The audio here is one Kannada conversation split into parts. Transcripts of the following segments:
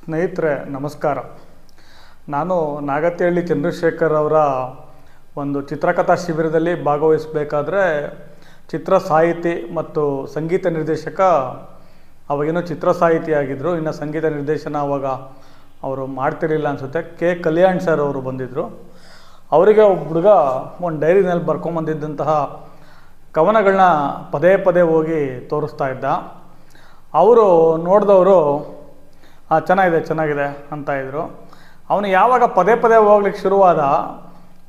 ಸ್ನೇಹಿತರೆ ನಮಸ್ಕಾರ. ನಾನು ನಾಗತಿಹಳ್ಳಿ ಚಂದ್ರಶೇಖರ್ ಅವರ ಒಂದು ಚಿತ್ರಕಥಾ ಶಿಬಿರದಲ್ಲಿ ಭಾಗವಹಿಸಬೇಕಾದ್ರೆ ಚಿತ್ರ ಸಾಹಿತಿ ಮತ್ತು ಸಂಗೀತ ನಿರ್ದೇಶಕ, ಅವಾಗೇನೋ ಚಿತ್ರ ಸಾಹಿತಿ ಆಗಿದ್ದರು, ಇನ್ನು ಸಂಗೀತ ನಿರ್ದೇಶನ ಅವಾಗ ಅವರು ಮಾಡ್ತಿರಲಿಲ್ಲ ಅನಿಸುತ್ತೆ. ಕೆ ಕಲ್ಯಾಣ್ ಸರ್ ಅವರು ಬಂದಿದ್ದರು. ಅವರಿಗೆ ಒಬ್ಬ ಹುಡುಗ ಒಂದು ಡೈರಿನಲ್ಲಿ ಬರ್ಕೊಂಬಂದಿದ್ದಂತಹ ಕವನಗಳನ್ನ ಪದೇ ಪದೇ ಹೋಗಿ ತೋರಿಸ್ತಾ ಇದ್ದ. ಅವರು ನೋಡಿದವರು ಚೆನ್ನಾಗಿದೆ ಅಂತ ಇದ್ದರು. ಅವನು ಯಾವಾಗ ಪದೇ ಪದೇ ಹೋಗ್ಲಿಕ್ಕೆ ಶುರುವಾದ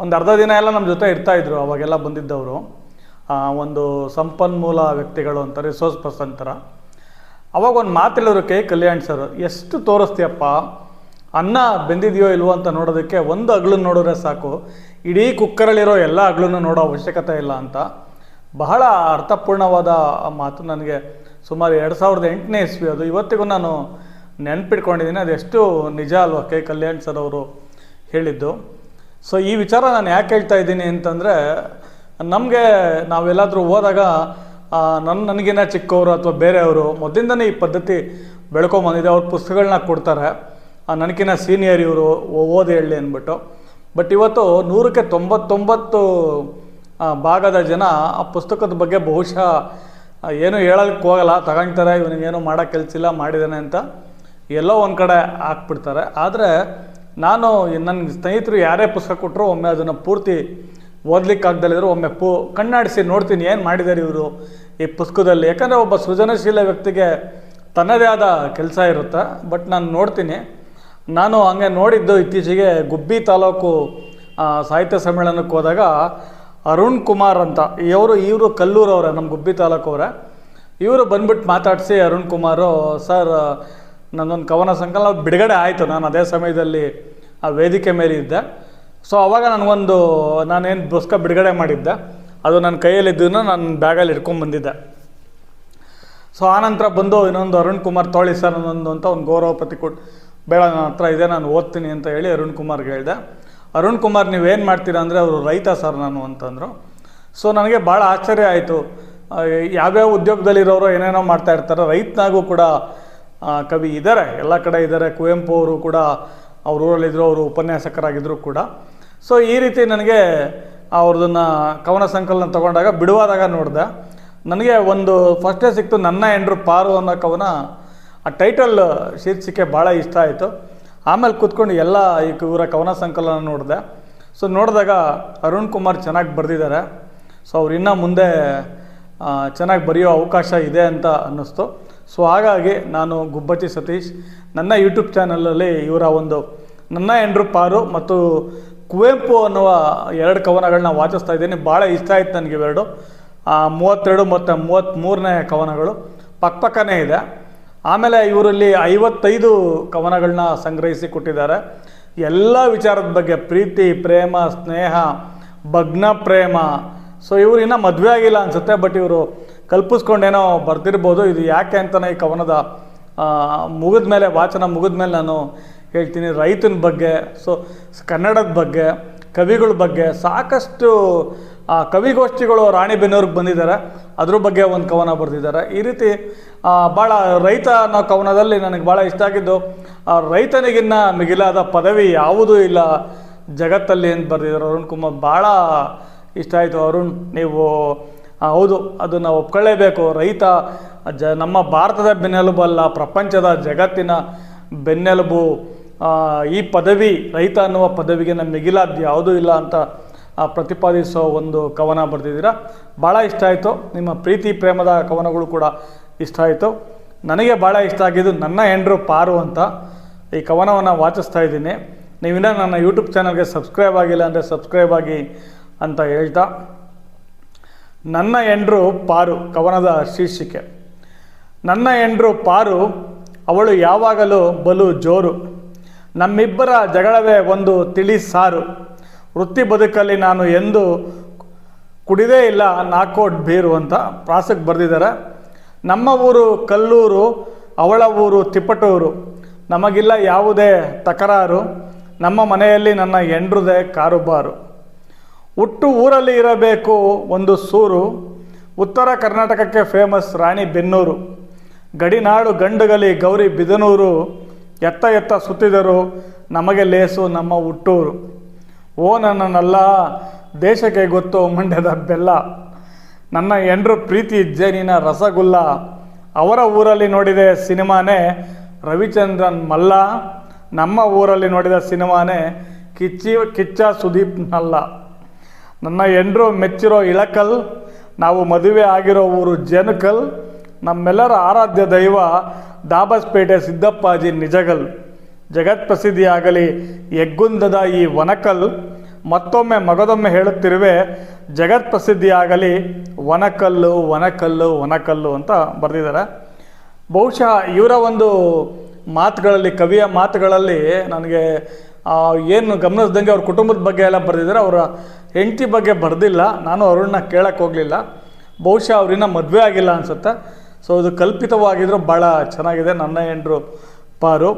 ಒಂದು ಅರ್ಧ ದಿನ ಎಲ್ಲ ನಮ್ಮ ಜೊತೆ ಇರ್ತಾಯಿದ್ರು. ಅವಾಗೆಲ್ಲ ಬಂದಿದ್ದವರು ಒಂದು ಸಂಪನ್ಮೂಲ ವ್ಯಕ್ತಿಗಳು ಅಂತ, ರಿಸೋರ್ಸ್ ಪರ್ಸನ್ ಥರ. ಅವಾಗ ಒಂದು ಮಾತಿಲ್ಲವರು ಕೆ ಕಲ್ಯಾಣ್ ಸರ್, ಎಷ್ಟು ತೋರಿಸ್ತೀಯಪ್ಪ, ಅನ್ನ ಬೆಂದಿದೆಯೋ ಇಲ್ವೋ ಅಂತ ನೋಡೋದಕ್ಕೆ ಒಂದು ಅಗ್ಳನ್ನು ನೋಡಿದ್ರೆ ಸಾಕು, ಇಡೀ ಕುಕ್ಕರಲ್ಲಿರೋ ಎಲ್ಲ ಅಗ್ಳನ್ನು ನೋಡೋ ಅವಶ್ಯಕತೆ ಇಲ್ಲ ಅಂತ. ಬಹಳ ಅರ್ಥಪೂರ್ಣವಾದ ಮಾತು. ನನಗೆ ಸುಮಾರು 2008ನೇ ಇಸ್ವಿ ಅದು. ಇವತ್ತಿಗೂ ನಾನು ನೆನ್ಪಿಟ್ಕೊಂಡಿದ್ದೀನಿ. ಅದೆಷ್ಟು ನಿಜ ಅಲ್ವಾ ಕೆ ಕಲ್ಯಾಣ್ ಸರ್ ಅವರು ಹೇಳಿದ್ದು. ಸೊ ಈ ವಿಚಾರ ನಾನು ಯಾಕೆ ಹೇಳ್ತಾ ಇದ್ದೀನಿ ಅಂತಂದರೆ, ನಮಗೆ ನಾವೆಲ್ಲಾದರೂ ಹೋದಾಗ ನನಗಿನ್ನ ಚಿಕ್ಕವರು ಅಥವಾ ಬೇರೆಯವರು ಮೊದಲಿಂದನೇ ಈ ಪದ್ಧತಿ ಬೆಳ್ಕೊಂಬಂದಿದೆ. ಅವ್ರ ಪುಸ್ತಕಗಳನ್ನ ಕೊಡ್ತಾರೆ, ನನಗಿನ್ನ ಸೀನಿಯರ್ ಇವರು ಓದಿ ಹೇಳಿ ಅಂದ್ಬಿಟ್ಟು. ಬಟ್ ಇವತ್ತು 100ಕ್ಕೆ 99 ಭಾಗದ ಜನ ಆ ಪುಸ್ತಕದ ಬಗ್ಗೆ ಬಹುಶಃ ಏನೂ ಹೇಳೋಕ್ಕೆ ಹೋಗಲ್ಲ, ತಗೊಳ್ತಾರೆ, ಇವನಿಗೇನು ಮಾಡೋ ಕೆಲಸ ಇಲ್ಲ, ಮಾಡಿದ್ದಾನೆ ಅಂತ ಎಲ್ಲೋ ಒಂದು ಕಡೆ ಹಾಕ್ಬಿಡ್ತಾರೆ. ಆದರೆ ನಾನು ನನ್ನ ಸ್ನೇಹಿತರು ಯಾರೇ ಪುಸ್ತಕ ಕೊಟ್ಟರು ಒಮ್ಮೆ ಅದನ್ನು ಪೂರ್ತಿ ಓದಲಿಕ್ಕಾಗ್ದಲ್ಲಿದ್ರು ಒಮ್ಮೆ ಕಣ್ಣಾಡಿಸಿ ನೋಡ್ತೀನಿ ಏನು ಮಾಡಿದ್ದಾರೆ ಇವರು ಈ ಪುಸ್ತಕದಲ್ಲಿ. ಯಾಕಂದರೆ ಒಬ್ಬ ಸೃಜನಶೀಲ ವ್ಯಕ್ತಿಗೆ ತನ್ನದೇ ಆದ ಕೆಲಸ ಇರುತ್ತೆ. ಬಟ್ ನಾನು ನೋಡ್ತೀನಿ. ನಾನು ಹಂಗೆ ನೋಡಿದ್ದು ಇತ್ತೀಚೆಗೆ ಗುಬ್ಬಿ ತಾಲೂಕು ಸಾಹಿತ್ಯ ಸಮ್ಮೇಳನಕ್ಕೆ ಹೋದಾಗ ಅರುಣ್ ಕುಮಾರ್ ಅಂತ ಇವರು ಕಲ್ಲೂರವರೇ, ನಮ್ಮ ಗುಬ್ಬಿ ತಾಲೂಕವರೇ. ಇವರು ಬಂದ್ಬಿಟ್ಟು ಮಾತಾಡಿಸಿ, ಅರುಣ್ ಕುಮಾರು ಸರ್ ನನ್ನೊಂದು ಕವನ ಸಂಕಲನ ಬಿಡುಗಡೆ ಆಯಿತು. ನಾನು ಅದೇ ಸಮಯದಲ್ಲಿ ಆ ವೇದಿಕೆ ಮೇಲೆ ಇದ್ದೆ. ಸೊ ಆವಾಗ ನಾನೇನು ಪುಸ್ತಕ ಬಿಡುಗಡೆ ಮಾಡಿದ್ದೆ, ಅದು ನನ್ನ ಕೈಯಲ್ಲಿದ್ದನ್ನು ನಾನು ಬ್ಯಾಗಲ್ಲಿ ಇಟ್ಕೊಂಡ್ಬಂದಿದ್ದೆ. ಸೊ ಆನಂತರ ಬಂದು ಇನ್ನೊಂದು ಅರುಣ್ ಕುಮಾರ್ ತೊಗೊಳ್ಳಿ ಸರ್ ಅನ್ನೊಂದು ಅಂತ ಒಂದು ಗೌರವ ಪ್ರತಿ ಕೊಟ್ಟು, ಬೇಡ ನನ್ನ ಹತ್ರ ಇದೆ ನಾನು ಓದ್ತೀನಿ ಅಂತ ಹೇಳಿ ಅರುಣ್ ಕುಮಾರ್ಗೆ ಹೇಳಿದೆ. ಅರುಣ್ ಕುಮಾರ್ ನೀವೇನು ಮಾಡ್ತೀರಾ ಅಂದರೆ, ಅವರು ರೈತ ಸರ್ ನಾನು ಅಂತಂದರು. ಸೊ ನನಗೆ ಭಾಳ ಆಶ್ಚರ್ಯ ಆಯಿತು. ಯಾವ್ಯಾವ ಉದ್ಯೋಗದಲ್ಲಿರೋರು ಏನೇನೋ ಮಾಡ್ತಾ ಇರ್ತಾರೆ, ರೈತನಾಗೂ ಕೂಡ ಕವಿ ಇದ್ದಾರೆ, ಎಲ್ಲ ಕಡೆ ಇದ್ದಾರೆ. ಕುವೆಂಪು ಅವರು ಕೂಡ ಅವ್ರ ಊರಲ್ಲಿದ್ದರು, ಅವರು ಉಪನ್ಯಾಸಕರಾಗಿದ್ದರು ಕೂಡ. ಸೊ ಈ ರೀತಿ ನನಗೆ ಅವ್ರದನ್ನು ಕವನ ಸಂಕಲನ ತೊಗೊಂಡಾಗ ಬಿಡುವಾದಾಗ ನೋಡಿದೆ. ನನಗೆ ಒಂದು ಫಸ್ಟೇ ಸಿಕ್ತು, ನನ್ನ ಹೆಂಡ್ರು ಪಾರು ಅನ್ನೋ ಕವನ. ಆ ಟೈಟಲ್ ಶೀರ್ಷಿಕೆ ಭಾಳ ಇಷ್ಟ ಆಯಿತು. ಆಮೇಲೆ ಕೂತ್ಕೊಂಡು ಎಲ್ಲ ಇವರ ಕವನ ಸಂಕಲನ ನೋಡಿದೆ. ಸೊ ನೋಡಿದಾಗ ಅರುಣ್ ಕುಮಾರ್ ಚೆನ್ನಾಗಿ ಬರೆದಿದ್ದಾರೆ. ಸೊ ಅವ್ರು ಇನ್ನೂ ಮುಂದೆ ಚೆನ್ನಾಗಿ ಬರೆಯೋ ಅವಕಾಶ ಇದೆ ಅಂತ ಅನ್ನಿಸ್ತು. ಸೊ ಹಾಗಾಗಿ ನಾನು ಗುಬ್ಬಚ್ಚಿ ಸತೀಶ್ ನನ್ನ ಯೂಟ್ಯೂಬ್ ಚಾನಲಲ್ಲಿ ಇವರ ಒಂದು ನನ್ನ ಹೆಂಡ್ರು ಪಾರು ಮತ್ತು ಕುವೆಂಪು ಅನ್ನುವ 2 ಕವನಗಳನ್ನ ವಾಚಿಸ್ತಾ ಇದ್ದೀನಿ. ಭಾಳ ಇಷ್ಟ ಆಯ್ತು ನನಗೆ ಇವೆರಡು. 32 ಮತ್ತು 33ನೇ ಕವನಗಳು ಪಕ್ಕನೇ ಇದೆ. ಆಮೇಲೆ ಇವರಲ್ಲಿ 55 ಕವನಗಳನ್ನ ಸಂಗ್ರಹಿಸಿ ಕೊಟ್ಟಿದ್ದಾರೆ. ಎಲ್ಲ ವಿಚಾರದ ಬಗ್ಗೆ, ಪ್ರೀತಿ, ಪ್ರೇಮ, ಸ್ನೇಹ, ಭಗ್ನ ಪ್ರೇಮ. ಸೊ ಇವರು ಇನ್ನೂ ಮದುವೆ ಆಗಿಲ್ಲ ಅನಿಸುತ್ತೆ, ಬಟ್ ಇವರು ಕಲ್ಪಿಸ್ಕೊಂಡೇನೋ ಬರ್ತಿರ್ಬೋದು. ಇದು ಯಾಕೆ ಅಂತಲೇ ಈ ಕವನದ ವಾಚನ ಮುಗಿದ ಮೇಲೆ ನಾನು ಹೇಳ್ತೀನಿ. ರೈತನ ಬಗ್ಗೆ, ಸೊ ಕನ್ನಡದ ಬಗ್ಗೆ, ಕವಿಗಳ ಬಗ್ಗೆ ಸಾಕಷ್ಟು ಕವಿಗೋಷ್ಠಿಗಳು ರಾಣಿಬೆನ್ನೂರಿಗೆ ಬಂದಿದ್ದಾರೆ, ಅದ್ರ ಬಗ್ಗೆ ಒಂದು ಕವನ ಬರೆದಿದ್ದಾರೆ. ಈ ರೀತಿ ಭಾಳ ರೈತ ಅನ್ನೋ ಕವನದಲ್ಲಿ ನನಗೆ ಭಾಳ ಇಷ್ಟ ಆಗಿದ್ದು, ರೈತನಿಗಿನ್ನ ಮಿಗಿಲಾದ ಪದವಿ ಯಾವುದೂ ಇಲ್ಲ ಜಗತ್ತಲ್ಲಿ ಅಂತ ಬರೆದಿದ್ದಾರೆ ಅರುಣ್ ಕುಮಾರ್. ಭಾಳ ಇಷ್ಟ ಆಯಿತು. ಅರುಣ್, ನೀವು ಹೌದು, ಅದನ್ನು ಒಪ್ಕೊಳ್ಳೇಬೇಕು. ರೈತ ನಮ್ಮ ಭಾರತದ ಬೆನ್ನೆಲುಬು ಅಲ್ಲ, ಪ್ರಪಂಚದ ಜಗತ್ತಿನ ಬೆನ್ನೆಲುಬು. ಈ ಪದವಿ, ರೈತ ಅನ್ನುವ ಪದವಿಗೆ ಮಿಗಿಲಾದ ಯಾವುದೂ ಇಲ್ಲ ಅಂತ ಪ್ರತಿಪಾದಿಸೋ ಒಂದು ಕವನ ಬರೆದಿದ್ದೀರಾ. ಭಾಳ ಇಷ್ಟ ಆಯಿತು. ನಿಮ್ಮ ಪ್ರೀತಿ ಪ್ರೇಮದ ಕವನಗಳು ಕೂಡ ಇಷ್ಟ ಆಯಿತು. ನನಗೆ ಭಾಳ ಇಷ್ಟ ಆಗಿದ್ದು ನನ್ನ ಹೆಂಡ್ರು ಪಾರು ಅಂತ ಈ ಕವನವನ್ನು ವಾಚಿಸ್ತಾ ಇದ್ದೀನಿ. ನೀವಿನ್ನ ನನ್ನ ಯೂಟ್ಯೂಬ್ ಚಾನಲ್ಗೆ ಸಬ್ಸ್ಕ್ರೈಬ್ ಆಗಿಲ್ಲ ಅಂದರೆ ಸಬ್ಸ್ಕ್ರೈಬ್ ಆಗಿ ಅಂತ ಹೇಳ್ತಾ, ನನ್ನ ಹೆಂಡ್ರು ಪಾರು ಕವನದ ಶೀರ್ಷಿಕೆ. ನನ್ನ ಹೆಂಡ್ರು ಪಾರು, ಅವಳು ಯಾವಾಗಲೂ ಬಲು ಜೋರು, ನಮ್ಮಿಬ್ಬರ ಜಗಳವೇ ಒಂದು ತಿಳಿ ಸಾರು, ವೃತ್ತಿ ಬದುಕಲ್ಲಿ ನಾನು ಎಂದು ಕುಡಿದೇ ಇಲ್ಲ 4 ಬೀರು ಅಂತ ಪ್ರಾಸಕ್ಕೆ ಬರೆದಿದ್ದಾರೆ. ನಮ್ಮ ಊರು ಕಲ್ಲೂರು, ಅವಳ ಊರು ತಿಪಟೂರು, ನಮಗಿಲ್ಲ ಯಾವುದೇ ತಕರಾರು, ನಮ್ಮ ಮನೆಯಲ್ಲಿ ನನ್ನ ಹೆಂಡ್ರದೇ ಕಾರುಬಾರು, ಹುಟ್ಟು ಊರಲ್ಲಿ ಇರಬೇಕು ಒಂದು ಸೂರು, ಉತ್ತರ ಕರ್ನಾಟಕಕ್ಕೆ ಫೇಮಸ್ ರಾಣಿಬೆನ್ನೂರು, ಗಡಿನಾಡು ಗಂಡುಗಲಿ ಗೌರಿ ಬಿದನೂರು, ಎತ್ತ ಎತ್ತ ಸುತ್ತಿದರು ನಮಗೆ ಲೇಸು ನಮ್ಮ ಹುಟ್ಟೂರು. ಓ ನನ್ನನ್ನೆಲ್ಲ ದೇಶಕ್ಕೆ ಗೊತ್ತು ಮಂಡ್ಯದ ಬೆಲ್ಲ. ನನ್ನ ಎಂಡ್ರು ಪ್ರೀತಿ ಜೇನಿನ ರಸಗುಲ್ಲ. ಅವರ ಊರಲ್ಲಿ ನೋಡಿದೆ ಸಿನಿಮಾನೇ ರವಿಚಂದ್ರನ್ ಮಲ್ಲ. ನಮ್ಮ ಊರಲ್ಲಿ ನೋಡಿದ ಸಿನಿಮಾನೇ ಕಿಚ್ಚ ಸುದೀಪ್ ನಲ್ಲ. ನನ್ನ ಎಂಡ್ರು ಮೆಚ್ಚಿರೋ ಇಳಕಲ್. ನಾವು ಮದುವೆ ಆಗಿರೋ ಊರು ಜೇನುಕಲ್. ನಮ್ಮೆಲ್ಲರ ಆರಾಧ್ಯ ದೈವ ದಾಬಸ್ಪೇಟೆ ಸಿದ್ದಪ್ಪಾಜಿ ನಿಜಗಲ್. ಜಗತ್ ಪ್ರಸಿದ್ಧಿಯಾಗಲಿ ಹೆಗ್ಗುಂದದ ಈ ವನಕಲ್. ಮತ್ತೊಮ್ಮೆ ಮಗದೊಮ್ಮೆ ಹೇಳುತ್ತಿರುವೆ ಜಗತ್ ಪ್ರಸಿದ್ಧಿಯಾಗಲಿ ವನಕಲ್ಲು ವನಕಲ್ಲು ವನಕಲ್ಲು ಅಂತ ಬರೆದಿದ್ದಾರೆ. ಬಹುಶಃ ಇವರ ಒಂದು ಮಾತುಗಳಲ್ಲಿ, ಕವಿಯ ಮಾತುಗಳಲ್ಲಿ ನನಗೆ ಏನು ಗಮನಿಸ್ದಂಗೆ ಅವ್ರ ಕುಟುಂಬದ ಬಗ್ಗೆ ಎಲ್ಲ ಬರೆದಿದ್ದಾರೆ. ಅವರ ಹೆಂಡತಿ ಬಗ್ಗೆ ಬರೆದಿಲ್ಲ. ನಾನು ಅವ್ರನ್ನ ಕೇಳಕ್ಕೆ ಹೋಗಲಿಲ್ಲ. ಬಹುಶಃ ಅವ್ರಿನ್ನ ಮದುವೆ ಆಗಿಲ್ಲ ಅನಿಸುತ್ತೆ. ಸೊ ಇದು ಕಲ್ಪಿತವಾಗಿದ್ದರೂ ಭಾಳ ಚೆನ್ನಾಗಿದೆ. ನನ್ನ ಎಂಡ್ರು ಪಾರು.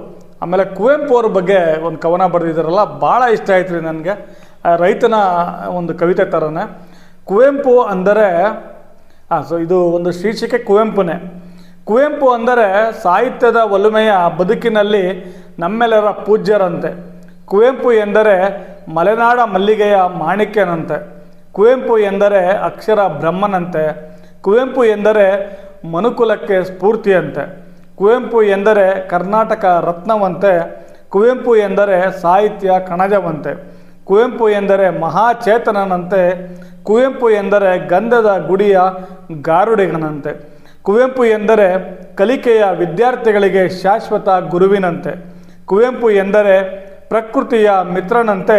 ಆಮೇಲೆ ಕುವೆಂಪು ಅವ್ರ ಬಗ್ಗೆ ಒಂದು ಕವನ ಬರೆದಿದ್ದಾರಲ್ಲ, ಭಾಳ ಇಷ್ಟ ಆಯ್ತು ರೀ ನನಗೆ. ರೈತನ ಒಂದು ಕವಿತೆ ಥರನೇ. ಕುವೆಂಪು ಅಂದರೆ ಸೊ ಇದು ಒಂದು ಶೀರ್ಷಿಕೆ ಕುವೆಂಪುನೇ. ಕುವೆಂಪು ಅಂದರೆ ಸಾಹಿತ್ಯದ ಒಲುಮೆಯ ಬದುಕಿನಲ್ಲಿ ನಮ್ಮೆಲ್ಲರ ಪೂಜ್ಯರಂತೆ. ಕುವೆಂಪು ಎಂದರೆ ಮಲೆನಾಡ ಮಲ್ಲಿಗೆಯ ಮಾಣಿಕ್ಯನಂತೆ. ಕುವೆಂಪು ಎಂದರೆ ಅಕ್ಷರ ಬ್ರಹ್ಮನಂತೆ. ಕುವೆಂಪು ಎಂದರೆ ಮನುಕುಲಕ್ಕೆ ಸ್ಫೂರ್ತಿಯಂತೆ. ಕುವೆಂಪು ಎಂದರೆ ಕರ್ನಾಟಕ ರತ್ನವಂತೆ. ಕುವೆಂಪು ಎಂದರೆ ಸಾಹಿತ್ಯ ಕಣಜವಂತೆ. ಕುವೆಂಪು ಎಂದರೆ ಮಹಾಚೇತನನಂತೆ. ಕುವೆಂಪು ಎಂದರೆ ಗಂಧದ ಗುಡಿಯ ಗಾರುಡಿಗನಂತೆ. ಕುವೆಂಪು ಎಂದರೆ ಕಲಿಕೆಯ ವಿದ್ಯಾರ್ಥಿಗಳಿಗೆ ಶಾಶ್ವತ ಗುರುವಿನಂತೆ. ಕುವೆಂಪು ಎಂದರೆ ಪ್ರಕೃತಿಯ ಮಿತ್ರನಂತೆ.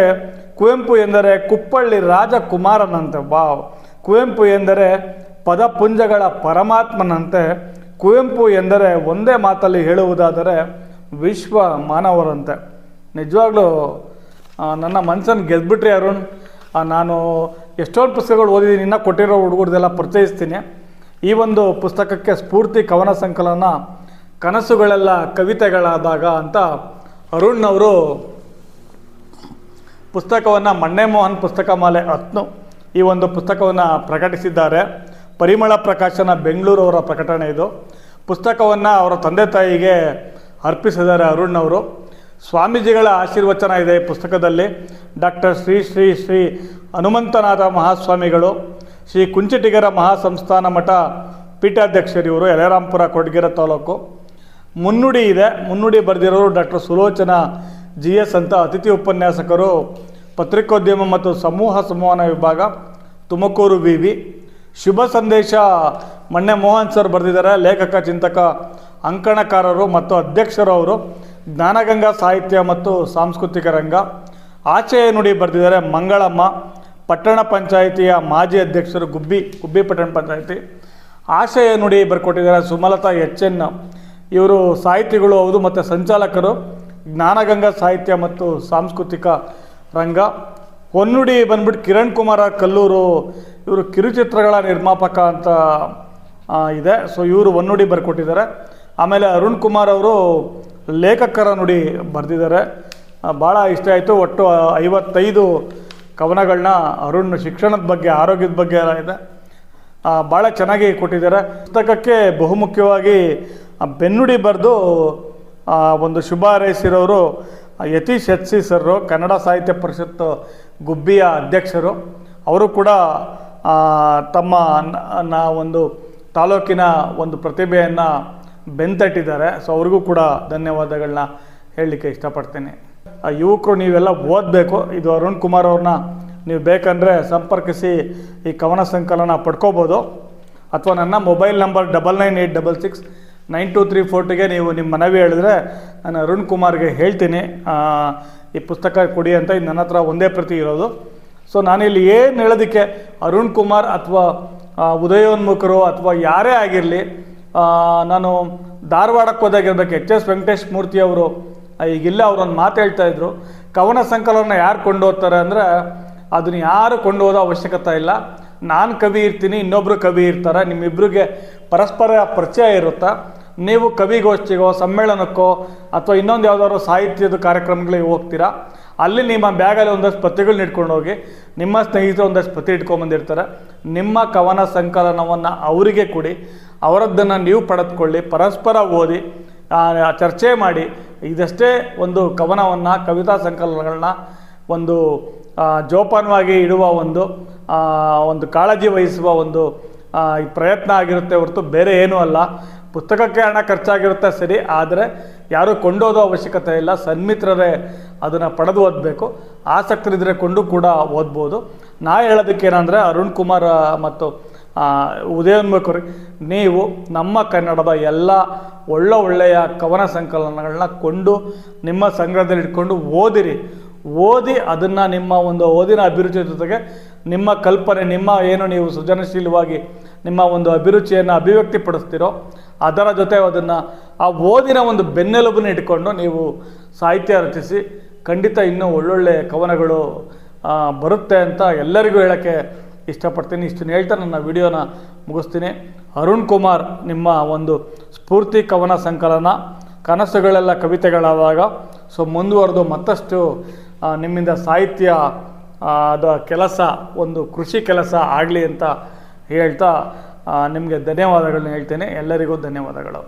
ಕುವೆಂಪು ಎಂದರೆ ಕುಪ್ಪಳ್ಳಿ ರಾಜಕುಮಾರನಂತೆ. ವಾವ್. ಕುವೆಂಪು ಎಂದರೆ ಪದಪುಂಜಗಳ ಪರಮಾತ್ಮನಂತೆ. ಕುವೆಂಪು ಎಂದರೆ ಒಂದೇ ಮಾತಲ್ಲಿ ಹೇಳುವುದಾದರೆ ವಿಶ್ವ ಮಾನವರಂತೆ. ನಿಜವಾಗ್ಲೂ ನನ್ನ ಮನಸ್ಸನ್ನು ಗೆದ್ಬಿಟ್ರಿ ಅರುಣ್. ನಾನು ಎಷ್ಟೊಂದು ಪುಸ್ತಕಗಳು ಓದಿದ್ದೀನಿ, ಇನ್ನೂ ಕೊಟ್ಟಿರೋ ಹುಡುಗರದೆಲ್ಲ ಪರಿಚಯಿಸ್ತೀನಿ. ಈ ಒಂದು ಪುಸ್ತಕಕ್ಕೆ ಸ್ಫೂರ್ತಿ ಕವನ ಸಂಕಲನ ಕನಸುಗಳೆಲ್ಲ ಕವಿತೆಗಳಾದಾಗ ಅಂತ ಅರುಣ್ ಅವರು ಪುಸ್ತಕವನ್ನು ಮಣ್ಣೆ ಮೋಹನ್ ಪುಸ್ತಕ ಮಾಲೆ 10 ಈ ಒಂದು ಪುಸ್ತಕವನ್ನು ಪ್ರಕಟಿಸಿದ್ದಾರೆ. ಪರಿಮಳ ಪ್ರಕಾಶನ ಬೆಂಗಳೂರವರ ಪ್ರಕಟಣೆ ಇದು. ಪುಸ್ತಕವನ್ನು ಅವರ ತಂದೆ ತಾಯಿಗೆ ಅರ್ಪಿಸಿದ್ದಾರೆ ಅರುಣ್ ಅವರು. ಸ್ವಾಮೀಜಿಗಳ ಆಶೀರ್ವಚನ ಇದೆ ಈ ಪುಸ್ತಕದಲ್ಲಿ. ಡಾಕ್ಟರ್ ಶ್ರೀ ಶ್ರೀ ಶ್ರೀ ಹನುಮಂತನಾಥ ಮಹಾಸ್ವಾಮಿಗಳು, ಶ್ರೀ ಕುಂಚಿಟಿಗರ ಮಹಾಸಂಸ್ಥಾನ ಮಠ ಪೀಠಾಧ್ಯಕ್ಷರಿವರು, ಯಲರಾಂಪುರ ಕೊಡಗೆರೆ ತಾಲೂಕು. ಮುನ್ನುಡಿ ಇದೆ. ಮುನ್ನುಡಿ ಬರೆದಿರೋರು ಡಾಕ್ಟರ್ ಸುಲೋಚನಾ GS ಅಂತ, ಅತಿಥಿ ಉಪನ್ಯಾಸಕರು ಪತ್ರಿಕೋದ್ಯಮ ಮತ್ತು ಸಮೂಹ ಸಂವಹನ ವಿಭಾಗ, ತುಮಕೂರು VV. ಶುಭ ಸಂದೇಶ ಮಣ್ಣೆ ಮೋಹನ್ ಸರ್ ಬರೆದಿದ್ದಾರೆ. ಲೇಖಕ, ಚಿಂತಕ, ಅಂಕಣಕಾರರು ಮತ್ತು ಅಧ್ಯಕ್ಷರು ಅವರು. ಜ್ಞಾನಗಂಗಾ ಸಾಹಿತ್ಯ ಮತ್ತು ಸಾಂಸ್ಕೃತಿಕ ರಂಗ. ಆಚೆಯ ನುಡಿ ಬರೆದಿದ್ದಾರೆ ಮಂಗಳಮ್ಮ, ಪಟ್ಟಣ ಪಂಚಾಯಿತಿಯ ಮಾಜಿ ಅಧ್ಯಕ್ಷರು, ಗುಬ್ಬಿ ಪಟ್ಟಣ ಪಂಚಾಯಿತಿ. ಆಶಯ ನುಡಿ ಬರ್ಕೊಟ್ಟಿದ್ದಾರೆ ಸುಮಲತಾ HN. ಇವರು ಸಾಹಿತಿಗಳು ಹೌದು ಮತ್ತು ಸಂಚಾಲಕರು, ಜ್ಞಾನಗಂಗಾ ಸಾಹಿತ್ಯ ಮತ್ತು ಸಾಂಸ್ಕೃತಿಕ ರಂಗ. ಹೊನ್ನುಡಿ ಬಂದ್ಬಿಟ್ಟು ಕಿರಣ್ ಕುಮಾರ ಕಲ್ಲೂರು, ಇವರು ಕಿರುಚಿತ್ರಗಳ ನಿರ್ಮಾಪಕ ಅಂತ ಇದೆ. ಸೊ ಇವರು ಹೊನ್ನುಡಿ ಬರ್ಕೊಟ್ಟಿದ್ದಾರೆ. ಆಮೇಲೆ ಅರುಣ್ ಕುಮಾರ್ ಅವರು ಲೇಖಕರ ನುಡಿ ಬರೆದಿದ್ದಾರೆ. ಭಾಳ ಇಷ್ಟ ಆಯಿತು. ಒಟ್ಟು 55 ಕವನಗಳನ್ನ ಅರುಣ್ ಶಿಕ್ಷಣದ ಬಗ್ಗೆ, ಆರೋಗ್ಯದ ಬಗ್ಗೆ ಎಲ್ಲ ಇದೆ, ಭಾಳ ಚೆನ್ನಾಗಿ ಕೊಟ್ಟಿದ್ದಾರೆ. ಪುಸ್ತಕಕ್ಕೆ ಬಹುಮುಖ್ಯವಾಗಿ ಬೆನ್ನುಡಿ ಬರೆದು ಒಂದು ಶುಭ ಹಾರೈಸಿರೋರು ಯತೀಶ್ HC ಸರ್ರು, ಕನ್ನಡ ಸಾಹಿತ್ಯ ಪರಿಷತ್ ಗುಬ್ಬಿಯ ಅಧ್ಯಕ್ಷರು. ಅವರು ಕೂಡ ತಮ್ಮ ಒಂದು ತಾಲೂಕಿನ ಒಂದು ಪ್ರತಿಭೆಯನ್ನು ಬೆಂತಟ್ಟಿದ್ದಾರೆ. ಸೊ ಅವ್ರಿಗೂ ಕೂಡ ಧನ್ಯವಾದಗಳನ್ನ ಹೇಳಲಿಕ್ಕೆ ಇಷ್ಟಪಡ್ತೀನಿ. ಯುವಕರು ನೀವೆಲ್ಲ ಓದಬೇಕು. ಇದು ಅರುಣ್ ಕುಮಾರ್ ಅವ್ರನ್ನ ನೀವು ಬೇಕಂದರೆ ಸಂಪರ್ಕಿಸಿ ಈ ಕವನ ಸಂಕಲನ ಪಡ್ಕೋಬೋದು. ಅಥವಾ ನನ್ನ ಮೊಬೈಲ್ ನಂಬರ್ 9986692342ಗೆ ನೀವು ನಿಮ್ಮ ಮನವಿ ಹೇಳಿದ್ರೆ ನಾನು ಅರುಣ್ ಕುಮಾರ್ಗೆ ಹೇಳ್ತೀನಿ ಈ ಪುಸ್ತಕ ಕೊಡಿ ಅಂತ. ಇದು ನನ್ನ ಹತ್ರ ಒಂದೇ ಪ್ರತಿ ಇರೋದು. ಸೊ ನಾನಿಲ್ಲಿ ಏನು ಹೇಳೋದಕ್ಕೆ, ಅರುಣ್ ಕುಮಾರ್ ಅಥವಾ ಉದಯೋನ್ಮುಖರು ಅಥವಾ ಯಾರೇ ಆಗಿರಲಿ, ನಾನು ಧಾರವಾಡಕ್ಕೆ ಹೋದಾಗಿರ್ಬೇಕು, HS ವೆಂಕಟೇಶ್ ಮೂರ್ತಿ ಅವರು ಈಗಿಲ್ಲ, ಅವರೊಂದು ಮಾತು ಹೇಳ್ತಾಯಿದ್ರು, ಕವನ ಸಂಕಲನ ಯಾರು ಕೊಂಡು ಹೋಗ್ತಾರೆ ಅಂದರೆ ಅದನ್ನು ಯಾರು ಕೊಂಡು ಹೋದೋ ಅವಶ್ಯಕತೆ ಇಲ್ಲ. ನಾನು ಕವಿ ಇರ್ತೀನಿ, ಇನ್ನೊಬ್ಬರು ಕವಿ ಇರ್ತಾರೆ, ನಿಮ್ಮಿಬ್ಬರಿಗೆ ಪರಸ್ಪರ ಪರಿಚಯ ಇರುತ್ತಾ. ನೀವು ಕವಿಗೋಷ್ಠಿಗೋ ಸಮ್ಮೇಳನಕ್ಕೋ ಅಥವಾ ಇನ್ನೊಂದು ಯಾವುದಾದ್ರು ಸಾಹಿತ್ಯದ ಕಾರ್ಯಕ್ರಮಗಳಿಗೆ ಹೋಗ್ತೀರಾ, ಅಲ್ಲಿ ನಿಮ್ಮ ಬ್ಯಾಗಲ್ಲಿ ಒಂದಷ್ಟು ಪತ್ರಿಕೆಗಳನ್ನ ಇಟ್ಕೊಂಡು ಹೋಗಿ, ನಿಮ್ಮ ಸ್ನೇಹಿತರು ಒಂದಷ್ಟು ಪತ್ರಿ ಇಟ್ಕೊಂಬಂದಿರ್ತಾರೆ, ನಿಮ್ಮ ಕವನ ಸಂಕಲನವನ್ನು ಅವರಿಗೆ ಕೊಡಿ, ಅವರದ್ದನ್ನು ನೀವು ಪಡೆದುಕೊಳ್ಳಿ, ಪರಸ್ಪರ ಓದಿ ಚರ್ಚೆ ಮಾಡಿ ಇದಷ್ಟೇ ಒಂದು ಕವನವನ್ನು, ಕವಿತಾ ಸಂಕಲನಗಳನ್ನ ಒಂದು ಜೋಪಾನವಾಗಿ ಇಡುವ ಒಂದು ಕಾಳಜಿ ವಹಿಸುವ ಈ ಪ್ರಯತ್ನ ಆಗಿರುತ್ತೆ ಹೊರತು ಬೇರೆ ಏನೂ ಅಲ್ಲ. ಪುಸ್ತಕಕ್ಕೆ ಹಣ ಖರ್ಚಾಗಿರುತ್ತೆ ಸರಿ, ಆದರೆ ಯಾರೂ ಕೊಂಡೋದೋ ಅವಶ್ಯಕತೆ ಇಲ್ಲ. ಸನ್ಮಿತ್ರರೇ ಅದನ್ನು ಪಡೆದು ಓದಬೇಕು. ಆಸಕ್ತರಿದ್ದರೆ ಕೊಂಡು ಕೂಡ ಓದ್ಬೋದು. ನಾ ಹೇಳೋದಕ್ಕೇನೆಂದರೆ ಅರುಣ್ ಕುಮಾರ್ ಮತ್ತು ಉದಯೋನ್ಮುಖರು, ನೀವು ನಮ್ಮ ಕನ್ನಡದ ಎಲ್ಲ ಒಳ್ಳೆಯ ಕವನ ಸಂಕಲನಗಳನ್ನ ಕೊಂಡು ನಿಮ್ಮ ಸಂಗ್ರಹದಲ್ಲಿ ಇಟ್ಕೊಂಡು ಓದಿ ಅದನ್ನು ನಿಮ್ಮ ಒಂದು ಓದಿನ ಅಭಿರುಚಿ ಜೊತೆಗೆ ನಿಮ್ಮ ಕಲ್ಪನೆ, ನಿಮ್ಮ ಏನು ನೀವು ಸೃಜನಶೀಲವಾಗಿ ನಿಮ್ಮ ಒಂದು ಅಭಿರುಚಿಯನ್ನು ಅಭಿವ್ಯಕ್ತಿಪಡಿಸ್ತೀರೋ ಅದರ ಜೊತೆ ಅದನ್ನು ಆ ಓದಿನ ಒಂದು ಬೆನ್ನೆಲುಬನ್ನು ಇಟ್ಕೊಂಡು ನೀವು ಸಾಹಿತ್ಯ ರಚಿಸಿ. ಖಂಡಿತ ಇನ್ನೂ ಒಳ್ಳೊಳ್ಳೆ ಕವನಗಳು ಬರುತ್ತೆ ಅಂತ ಎಲ್ಲರಿಗೂ ಹೇಳೋಕ್ಕೆ ಇಷ್ಟಪಡ್ತೀನಿ. ಇಷ್ಟನ್ನು ಹೇಳ್ತಾ ನನ್ನ ವಿಡಿಯೋನ ಮುಗಿಸ್ತೀನಿ. ಅರುಣ್ ಕುಮಾರ್, ನಿಮ್ಮ ಒಂದು ಸ್ಫೂರ್ತಿ ಕವನ ಸಂಕಲನ ಕನಸುಗಳೆಲ್ಲ ಕವಿತೆಗಳಾದಾಗ ಮುಂದುವರೆದು ಮತ್ತಷ್ಟು ನಿಮ್ಮಿಂದ ಸಾಹಿತ್ಯ ಕೆಲಸ, ಒಂದು ಕೃಷಿ ಕೆಲಸ ಆಗಲಿ ಅಂತ ಹೇಳ್ತಾ ನಿಮಗೆ ಧನ್ಯವಾದಗಳನ್ನ ಹೇಳ್ತೇನೆ. ಎಲ್ಲರಿಗೂ ಧನ್ಯವಾದಗಳು.